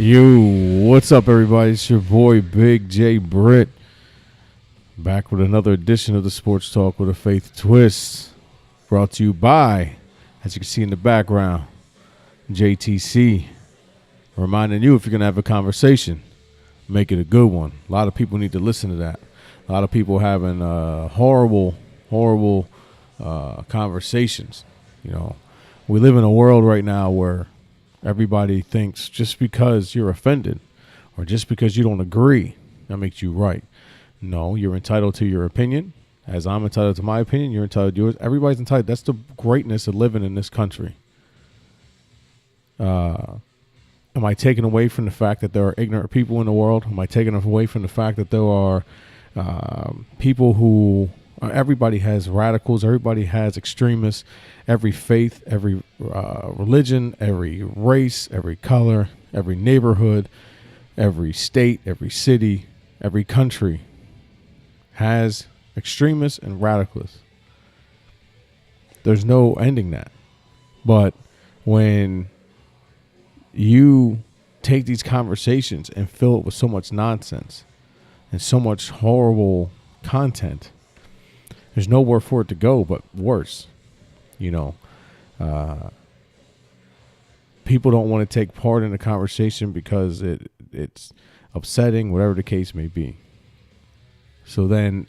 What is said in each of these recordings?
What's up, everybody? It's your boy Big J Britt, back with another edition of the Sports Talk with a Faith Twist, brought to you by, as you can see in the background, JTC. Reminding you, if you're going to have a conversation, make it a good one. A lot of people need to listen to that. A lot of people having horrible conversations. You know, we live in a world right now where everybody thinks just because you're offended or just because you don't agree, that makes you right. No, you're entitled to your opinion. As I'm entitled to my opinion, you're entitled to yours. Everybody's entitled. That's the greatness of living in this country. Am I taking away from the fact that there are ignorant people in the world? Am I taking away from the fact that there are people who, everybody has radicals, everybody has extremists, every faith, every religion, every race, every color, every neighborhood, every state, every city, every country has extremists and radicals. There's no ending that. But when you take these conversations and fill it with so much nonsense and so much horrible content, there's nowhere for it to go but worse. You know, people don't want to take part in the conversation because it's upsetting, whatever the case may be. So then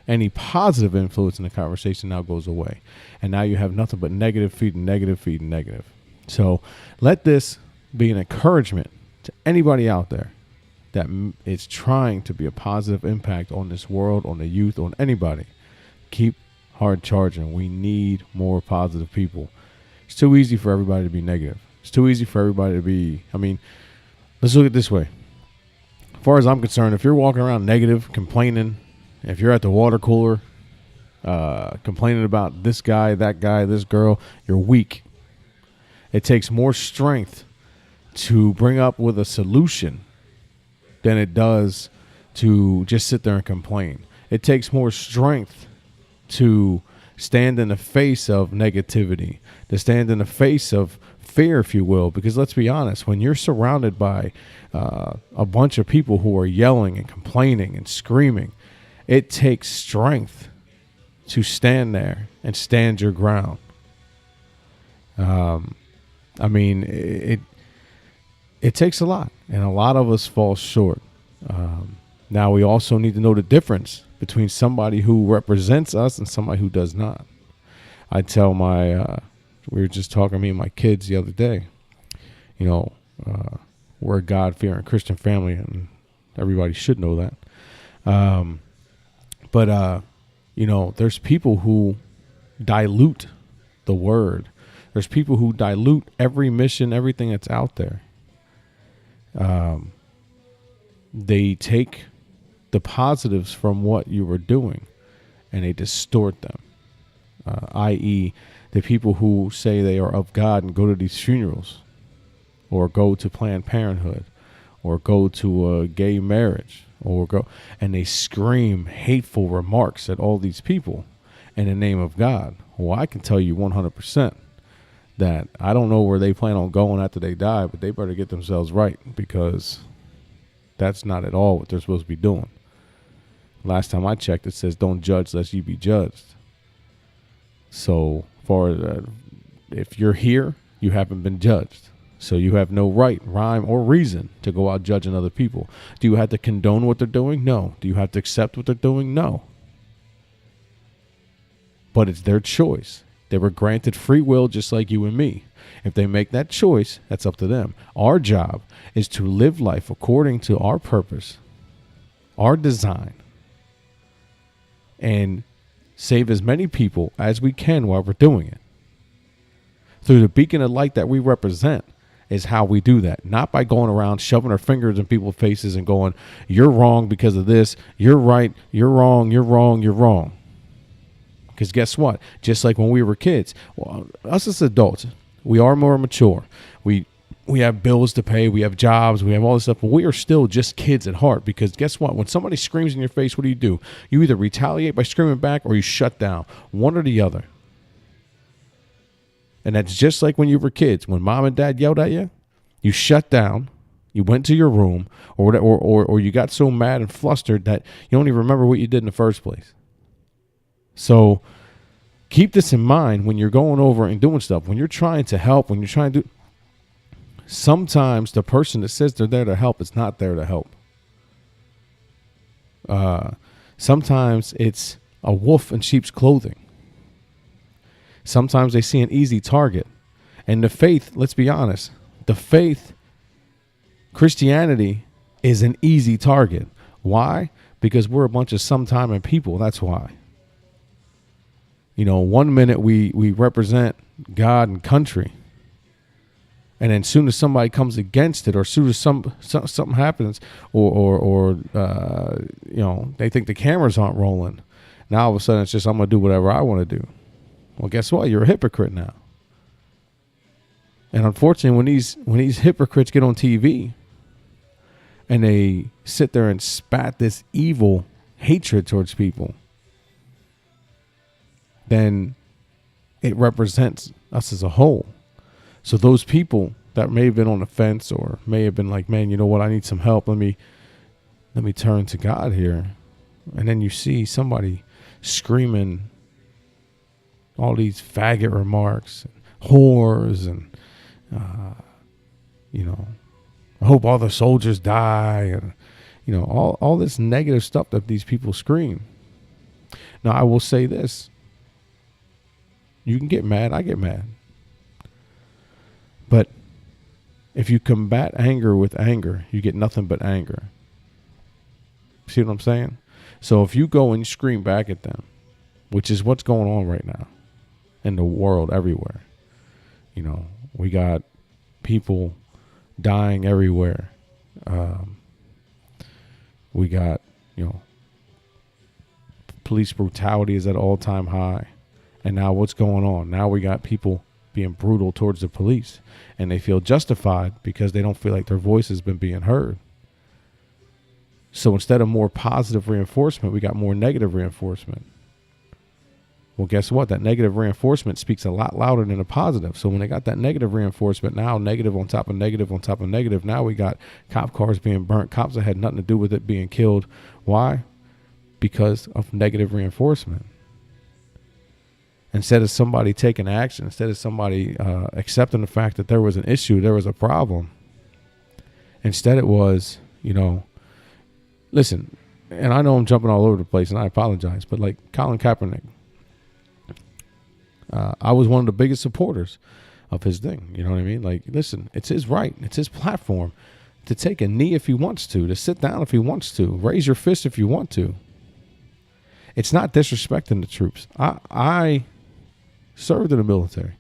any positive influence in the conversation now goes away. And now you have nothing but negative feeding negative. So let this be an encouragement to anybody out there that is trying to be a positive impact on this world, on the youth, on anybody. Keep hard charging. We need more positive people. It's too easy for everybody to be negative. It's too easy for everybody to be, let's look at it this way. As far as I'm concerned, if you're walking around negative, complaining, if you're at the water cooler, complaining about this guy, that guy, this girl, you're weak. It takes more strength to bring up with a solution than it does to just sit there and complain. It takes more strength to stand in the face of negativity, to stand in the face of fear, if you will, because let's be honest, when you're surrounded by a bunch of people who are yelling and complaining and screaming, it takes strength to stand there and stand your ground. It takes a lot, and a lot of us fall short. Now, we also need to know the difference between somebody who represents us and somebody who does not. I tell we were just talking, me and my kids the other day, we're a God-fearing Christian family, and everybody should know that. But there's people who dilute the word. There's people who dilute every mission, everything that's out there. They take the positives from what you were doing and they distort them, i.e. the people who say they are of God and go to these funerals or go to Planned Parenthood or go to a gay marriage and they scream hateful remarks at all these people in the name of God. Well, I can tell you 100% that I don't know where they plan on going after they die, but they better get themselves right, because that's not at all what they're supposed to be doing. Last time I checked, it says don't judge lest you be judged. So far, if you're here, you haven't been judged. So you have no right, rhyme, or reason to go out judging other people. Do you have to condone what they're doing? No. Do you have to accept what they're doing? No. But it's their choice. They were granted free will just like you and me. If they make that choice, that's up to them. Our job is to live life according to our purpose, our design, and save as many people as we can while we're doing it. Through the beacon of light that we represent is how we do that. Not by going around shoving our fingers in people's faces and going, you're wrong because of this, you're right, you're wrong, you're wrong, you're wrong. Because guess what? Just like when we were kids, us as adults, we are more mature. We have bills to pay. We have jobs. We have all this stuff. But we are still just kids at heart, because guess what? When somebody screams in your face, what do? You either retaliate by screaming back or you shut down. One or the other. And that's just like when you were kids. When mom and dad yelled at you, you shut down You went to your room, or you got so mad and flustered that you don't even remember what you did in the first place. So keep this in mind when you're going over and doing stuff. When you're trying to help, when you're trying to do, sometimes the person that says they're there to help is not there to help. Sometimes it's a wolf in sheep's clothing. Sometimes they see an easy target. And the faith, let's be honest, the faith, Christianity is an easy target. Why? Because we're a bunch of sometiming people. That's why. You know, 1 minute we represent God and country. And then soon as somebody comes against it, or soon as something happens, or you know, they think the cameras aren't rolling, now all of a sudden it's just, I'm going to do whatever I want to do. Well, guess what? You're a hypocrite now. And unfortunately, when these hypocrites get on TV and they sit there and spat this evil hatred towards people, then it represents us as a whole. So those people that may have been on the fence, or may have been like, man, you know what? I need some help. Let me turn to God here. And then you see somebody screaming all these faggot remarks, whores, and you know, I hope all the soldiers die, and you know, all this negative stuff that these people scream. Now, I will say this: you can get mad. I get mad. But if you combat anger with anger, you get nothing but anger. See what I'm saying? So if you go and scream back at them, which is what's going on right now in the world everywhere. You know, we got people dying everywhere. We got, you know, police brutality is at an all-time high. And now what's going on? Now we got people being brutal towards the police, and they feel justified because they don't feel like their voice has been being heard. So instead of more positive reinforcement, we got more negative reinforcement. Well, guess what? That negative reinforcement speaks a lot louder than the positive. So when they got that negative reinforcement, now negative on top of negative on top of negative, now we got cop cars being burnt, cops that had nothing to do with it being killed. Why? Because of negative reinforcement. Instead of somebody taking action, instead of somebody accepting the fact that there was an issue, there was a problem, instead it was, you know, listen, and I know I'm jumping all over the place, and I apologize, but like Colin Kaepernick, I was one of the biggest supporters of his thing. You know what I mean? Like, listen, it's his right. It's his platform to take a knee if he wants to sit down if he wants to, raise your fist if you want to. It's not disrespecting the troops. I served in the military.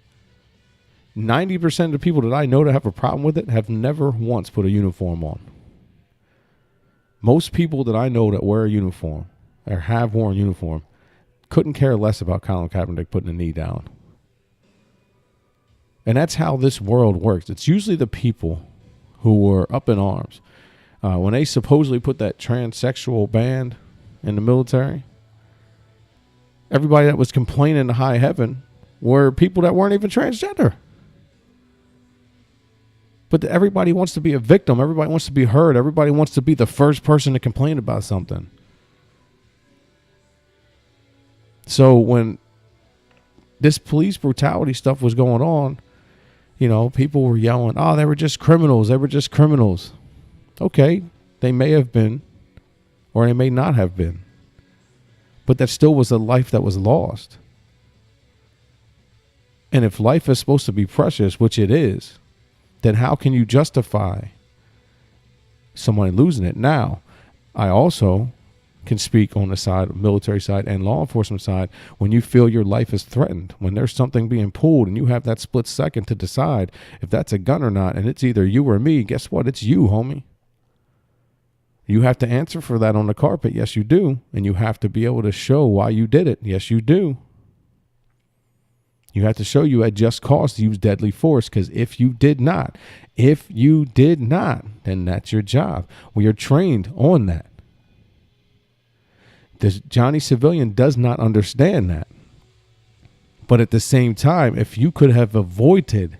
90% of the people that I know that have a problem with it have never once put a uniform on. Most people that I know that wear a uniform or have worn a uniform couldn't care less about Colin Kaepernick putting a knee down. And that's how this world works. It's usually the people who were up in arms. When they supposedly put that transsexual ban in the military, everybody that was complaining to high heaven were people that weren't even transgender. But everybody wants to be a victim. Everybody wants to be heard. Everybody wants to be the first person to complain about something. So when this police brutality stuff was going on, you know, people were yelling, oh, they were just criminals. They were just criminals. Okay, they may have been, or they may not have been. But that still was a life that was lost. And if life is supposed to be precious, which it is, then how can you justify someone losing it? Now, I also can speak on the side, military side and law enforcement side, when you feel your life is threatened, when there's something being pulled and you have that split second to decide if that's a gun or not, and it's either you or me, guess what? It's you, homie. You have to answer for that on the carpet. Yes, you do. And you have to be able to show why you did it. Yes, you do. You have to show you had just cause to use deadly force, because if you did not, then that's your job. We are trained on that. This Johnny Civilian does not understand that. But at the same time, if you could have avoided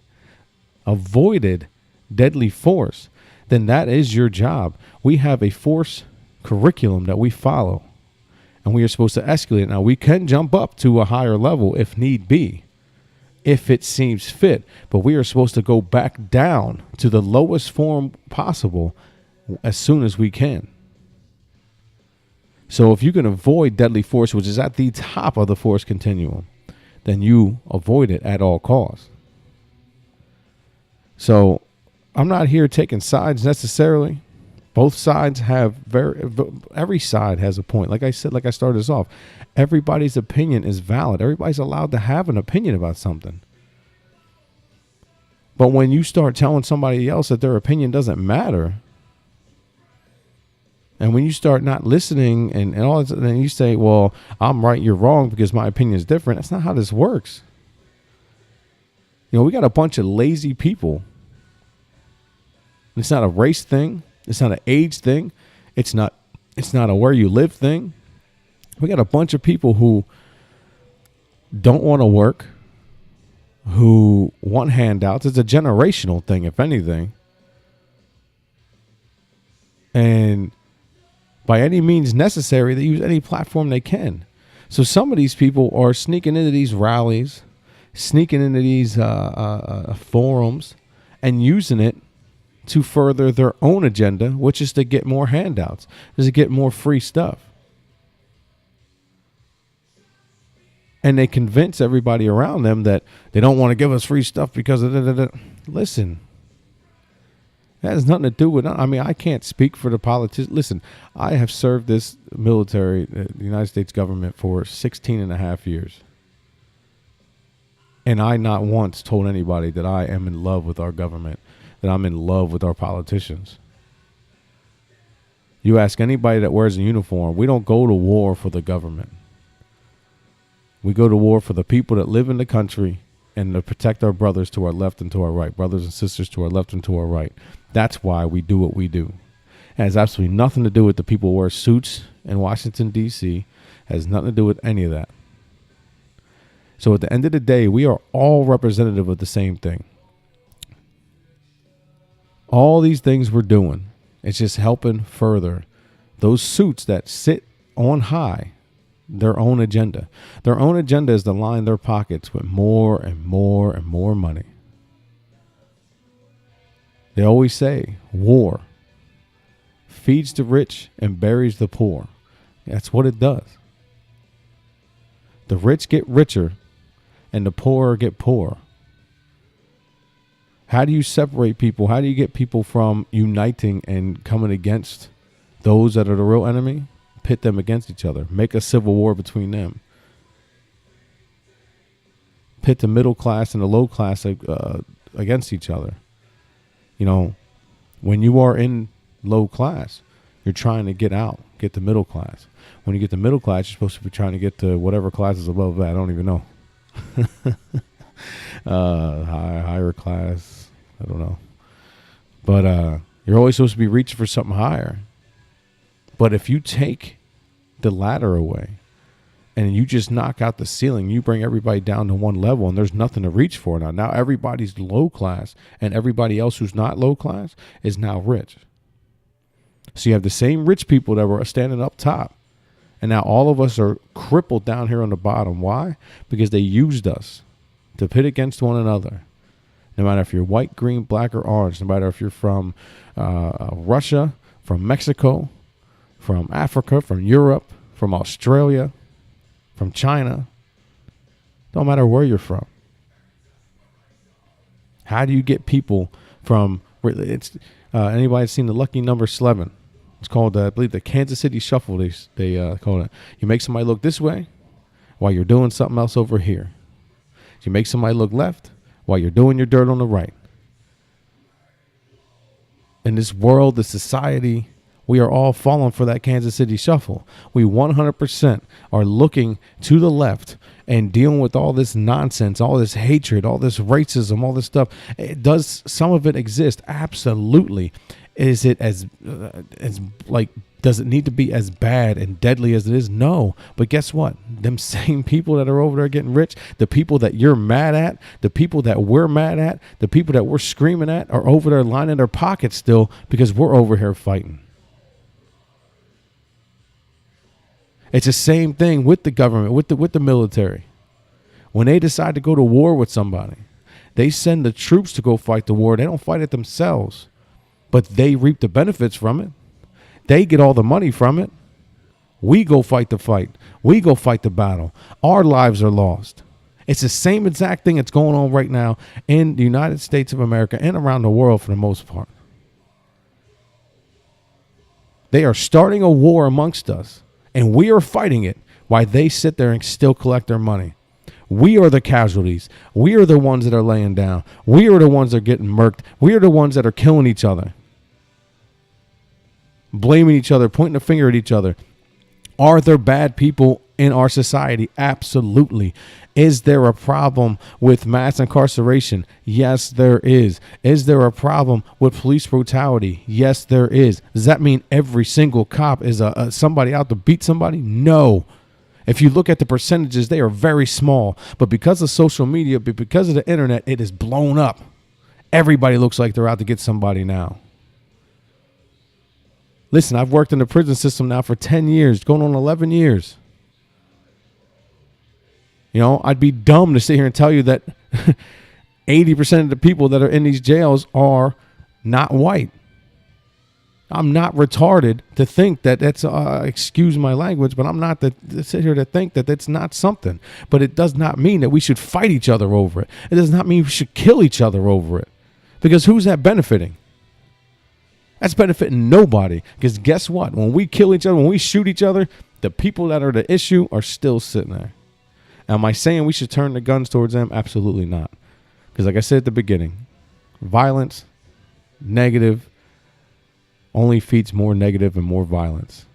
deadly force, then that is your job. We have a force curriculum that we follow, and we are supposed to escalate. Now, we can jump up to a higher level if need be, if it seems fit, but we are supposed to go back down to the lowest form possible as soon as we can. So if you can avoid deadly force, which is at the top of the force continuum, then you avoid it at all costs. So I'm not here taking sides necessarily. Both sides have every side has a point. Like I said, like I started this off, everybody's opinion is valid. Everybody's allowed to have an opinion about something. But when you start telling somebody else that their opinion doesn't matter, and when you start not listening and all this, then you say, well, I'm right, you're wrong because my opinion is different. That's not how this works. You know, we got a bunch of lazy people. It's not a race thing. It's not an age thing. It's not a where you live thing. We got a bunch of people who don't want to work, who want handouts. It's a generational thing, if anything. And by any means necessary, they use any platform they can. So some of these people are sneaking into these rallies, sneaking into these forums, and using it to further their own agenda, which is to get more handouts, is to get more free stuff. And they convince everybody around them that they don't want to give us free stuff because of Listen, that has nothing to do with, I mean, I can't speak for the politicians. Listen, I have served this military, the United States government, for 16 and a half years. And I not once told anybody that I am in love with our government, that I'm in love with our politicians. You ask anybody that wears a uniform, we don't go to war for the government. We go to war for the people that live in the country and to protect our brothers to our left and to our right, brothers and sisters to our left and to our right. That's why we do what we do. It has absolutely nothing to do with the people who wear suits in Washington, D.C. It has nothing to do with any of that. So at the end of the day, we are all representative of the same thing. All these things we're doing, it's just helping further those suits that sit on high, their own agenda. Their own agenda is to line their pockets with more and more and more money. They always say war feeds the rich and buries the poor. That's what it does. The rich get richer and the poor get poorer. How do you separate people? How do you get people from uniting and coming against those that are the real enemy? Pit them against each other. Make a civil war between them. Pit the middle class and the low class against each other. You know, when you are in low class, you're trying to get out, get the middle class. When you get the middle class, you're supposed to be trying to get to whatever class is above that. I don't even know. Higher class. I don't know. But you're always supposed to be reaching for something higher. But if you take the ladder away and you just knock out the ceiling, you bring everybody down to one level and there's nothing to reach for now. Now everybody's low class and everybody else who's not low class is now rich. So you have the same rich people that were standing up top. And now all of us are crippled down here on the bottom. Why? Because they used us to pit against one another. No matter if you're white, green, black, or orange, no matter if you're from Russia, from Mexico, from Africa, from Europe, from Australia, from China. Don't matter where you're from. How do you get people from, it's anybody seen the lucky number 11? It's called, I believe, the Kansas City Shuffle, they call it. You make somebody look this way while you're doing something else over here. You make somebody look left while you're doing your dirt on the right. In this world, this society, we are all falling for that Kansas City Shuffle. We 100% are looking to the left and dealing with all this nonsense, all this hatred, all this racism, all this stuff. Some of it exist? Absolutely. Is it as like, does it need to be as bad and deadly as it is? No. But guess what? Them same people that are over there getting rich, the people that you're mad at, the people that we're mad at, the people that we're screaming at are over there lining their pockets still because we're over here fighting. It's the same thing with the government, with the military. When they decide to go to war with somebody, they send the troops to go fight the war. They don't fight it themselves, but they reap the benefits from it. They get all the money from it. We go fight the fight. We go fight the battle. Our lives are lost. It's the same exact thing that's going on right now in the United States of America and around the world for the most part. They are starting a war amongst us, and we are fighting it while they sit there and still collect their money. We are the casualties. We are the ones that are laying down. We are the ones that are getting murked. We are the ones that are killing each other, blaming each other, pointing a finger at each other. Are there bad people in our society? Absolutely. Is there a problem with mass incarceration? Yes, there is. Is there a problem with police brutality? Yes, there is. Does that mean every single cop is somebody out to beat somebody? No. If you look at the percentages, they are very small. But because of social media, because of the internet, it is blown up. Everybody looks like they're out to get somebody now. Listen, I've worked in the prison system now for 10 years, going on 11 years. You know, I'd be dumb to sit here and tell you that 80% of the people that are in these jails are not white. I'm not retarded to think that that's, excuse my language, but I'm not to sit here to think that that's not something. But it does not mean that we should fight each other over it. It does not mean we should kill each other over it. Because who's that benefiting? That's benefiting nobody. Because guess what? When we kill each other, when we shoot each other, the people that are the issue are still sitting there. Am I saying we should turn the guns towards them? Absolutely not. Because like I said at the beginning, violence, negative, only feeds more negative and more violence.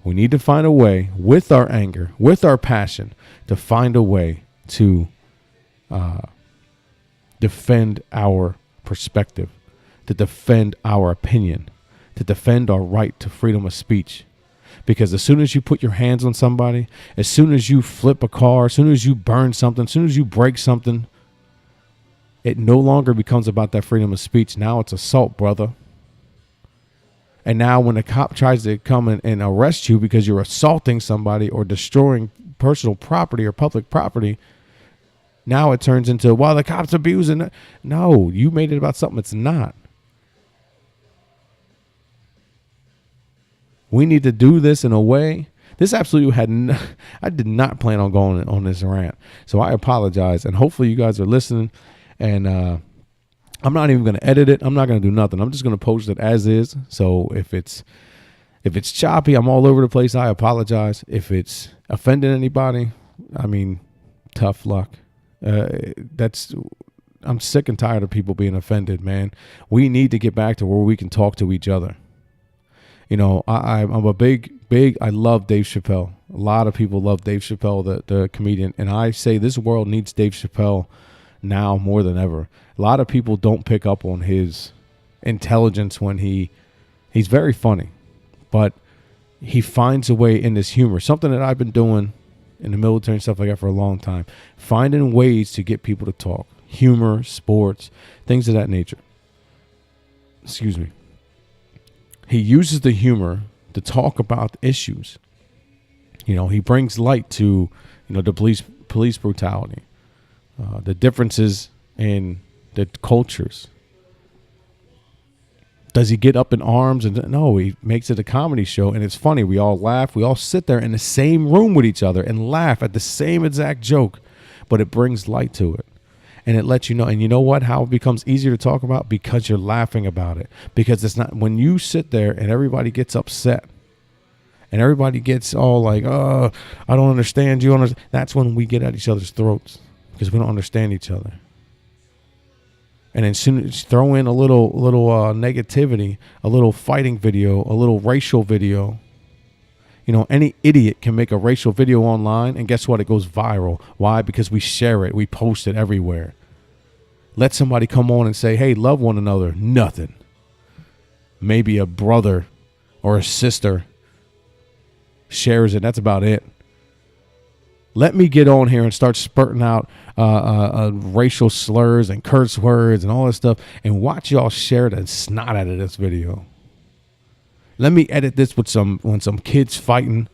We need to find a way with our anger, with our passion, to find a way to defend our perspective, to defend our opinion, to defend our right to freedom of speech. Because as soon as you put your hands on somebody, as soon as you flip a car, as soon as you burn something, as soon as you break something, it no longer becomes about that freedom of speech. Now it's assault, brother. And now when a cop tries to come and arrest you because you're assaulting somebody or destroying personal property or public property, now it turns into, well, the cop's abusing it. No, you made it about something it's not. We need to do this in a way. This absolutely I did not plan on going on this rant. So I apologize. And hopefully you guys are listening. And I'm not even going to edit it. I'm not going to do nothing. I'm just going to post it as is. So if it's choppy, I'm all over the place, I apologize. If it's offending anybody, I mean, tough luck. I'm sick and tired of people being offended, man. We need to get back to where we can talk to each other. You know, I'm a big, I love Dave Chappelle. A lot of people love Dave Chappelle, the comedian. And I say this world needs Dave Chappelle now more than ever. A lot of people don't pick up on his intelligence when he's very funny, but he finds a way in this humor, something that I've been doing in the military and stuff like that for a long time, finding ways to get people to talk, humor, sports, things of that nature. Excuse me. He uses the humor to talk about issues. You know, he brings light to, you know, the police brutality, the differences in the cultures. Does he get up in arms? And no, he makes it a comedy show, and it's funny. We all laugh. We all sit there in the same room with each other and laugh at the same exact joke, but it brings light to it. And it lets you know. And you know what? How it becomes easier to talk about? Because you're laughing about it. Because it's not, when you sit there and everybody gets upset and everybody gets all like, oh, I don't understand you. That's when we get at each other's throats because we don't understand each other. And then soon as throw in a little negativity, a little fighting video, a little racial video. You know, any idiot can make a racial video online, and guess what? It goes viral. Why? Because we share it. We post it everywhere. Let somebody come on and say, hey, love one another. Nothing. maybe a brother or a sister shares it. That's about it. Let me get on here and start spurting out racial slurs and curse words and all this stuff, and watch y'all share the snot out of this video. Let me edit this with some kids fighting.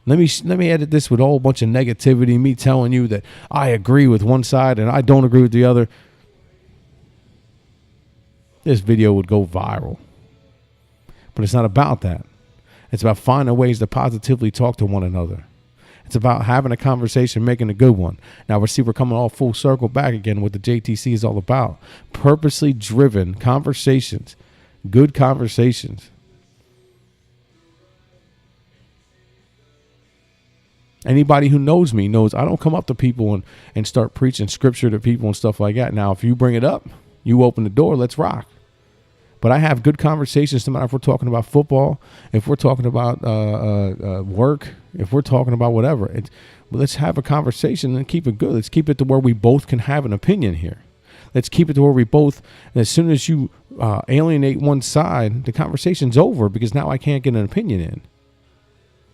Let me edit this with a whole bunch of negativity, me telling you that I agree with one side and I don't agree with the other. This video would go viral. But it's not about that. It's about finding ways to positively talk to one another. It's about having a conversation, making a good one. Now, we're coming all full circle back again what the JTC is all about. Purposely driven conversations, good conversations. Anybody who knows me knows I don't come up to people and start preaching scripture to people and stuff like that. Now, if you bring it up, you open the door, let's rock. But I have good conversations no matter if we're talking about football, if we're talking about work, if we're talking about whatever. Let's have a conversation and keep it good. Let's keep it to where we both can have an opinion here. Let's keep it to where we both, as soon as you alienate one side, the conversation's over because now I can't get an opinion in.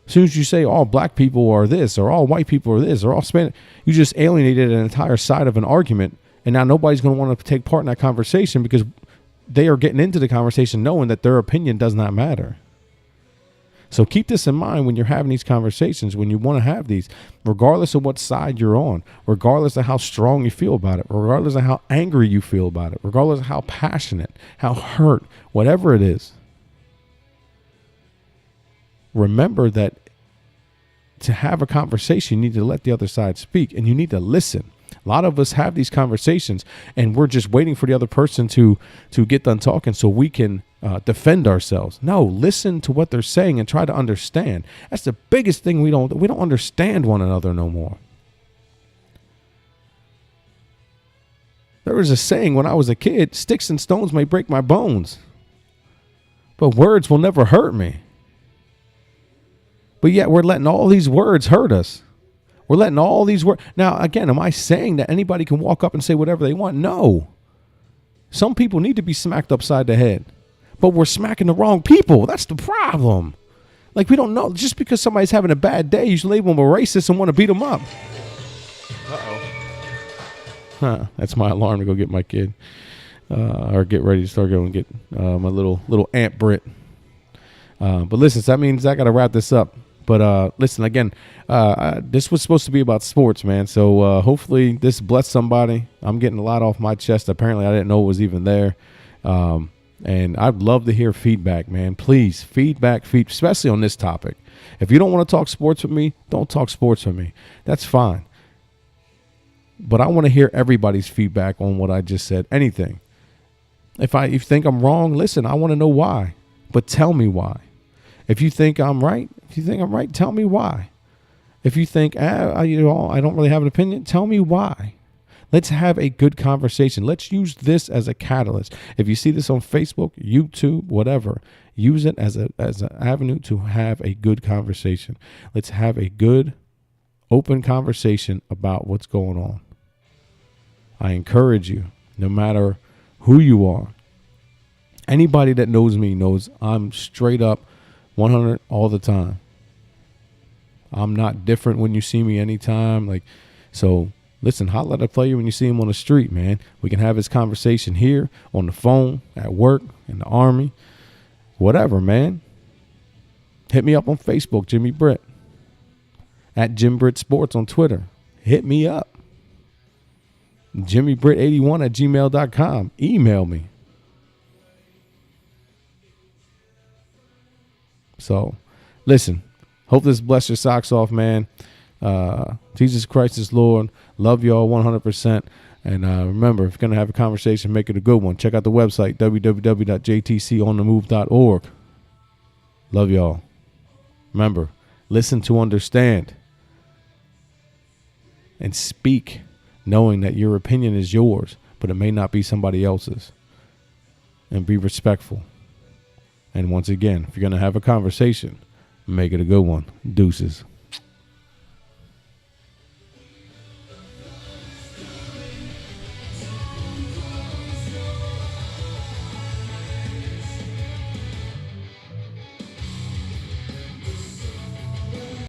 As soon as you say all black people are this or all white people are this or all Spanish, you just alienated an entire side of an argument. And now nobody's going to want to take part in that conversation because they are getting into the conversation knowing that their opinion does not matter. So keep this in mind when you're having these conversations, when you want to have these, regardless of what side you're on, regardless of how strong you feel about it, regardless of how angry you feel about it, regardless of how passionate, how hurt, whatever it is. Remember that to have a conversation, you need to let the other side speak and you need to listen. A lot of us have these conversations and we're just waiting for the other person to get done talking so we can defend ourselves. No, listen to what they're saying and try to understand. That's the biggest thing. We don't understand one another no more. There was a saying when I was a kid, sticks and stones may break my bones, but words will never hurt me. But yet we're letting all these words hurt us. We're letting all these words. Now, again, am I saying that anybody can walk up and say whatever they want? No. Some people need to be smacked upside the head. But we're smacking the wrong people. That's the problem. Like, we don't know. Just because somebody's having a bad day, you should label them a racist and want to beat them up. Uh-oh. That's my alarm to go get my kid. Or get ready to start going and get my little Aunt Brit. But listen, so that means I got to wrap this up. But listen, again, this was supposed to be about sports, man. So hopefully this blessed somebody. I'm getting a lot off my chest. Apparently, I didn't know it was even there. And I'd love to hear feedback, man. Please, feedback, especially on this topic. If you don't want to talk sports with me, don't talk sports with me. That's fine. But I want to hear everybody's feedback on what I just said. Anything. If you think I'm wrong, listen, I want to know why. But tell me why. If you think I'm right, tell me why. If you think, I don't really have an opinion, tell me why. Let's have a good conversation. Let's use this as a catalyst. If you see this on Facebook, YouTube, whatever, use it as an avenue to have a good conversation. Let's have a good, open conversation about what's going on. I encourage you, no matter who you are, anybody that knows me knows I'm straight up 100 all the time. I'm not different when you see me anytime. So listen, holla at a player when you see him on the street, man. We can have this conversation here, on the phone, at work, in the Army, whatever, man. Hit me up on Facebook, Jimmy Britt. At Jim Britt Sports on Twitter. Hit me up. JimmyBritt81@gmail.com. Email me. So, listen, hope this bless your socks off, man. Jesus Christ is Lord. Love y'all 100%. And remember, if you're going to have a conversation, make it a good one. Check out the website, www.jtconthemove.org. Love y'all. Remember, listen to understand. And speak knowing that your opinion is yours, but it may not be somebody else's. And be respectful. And once again, if you're going to have a conversation, make it a good one. Deuces.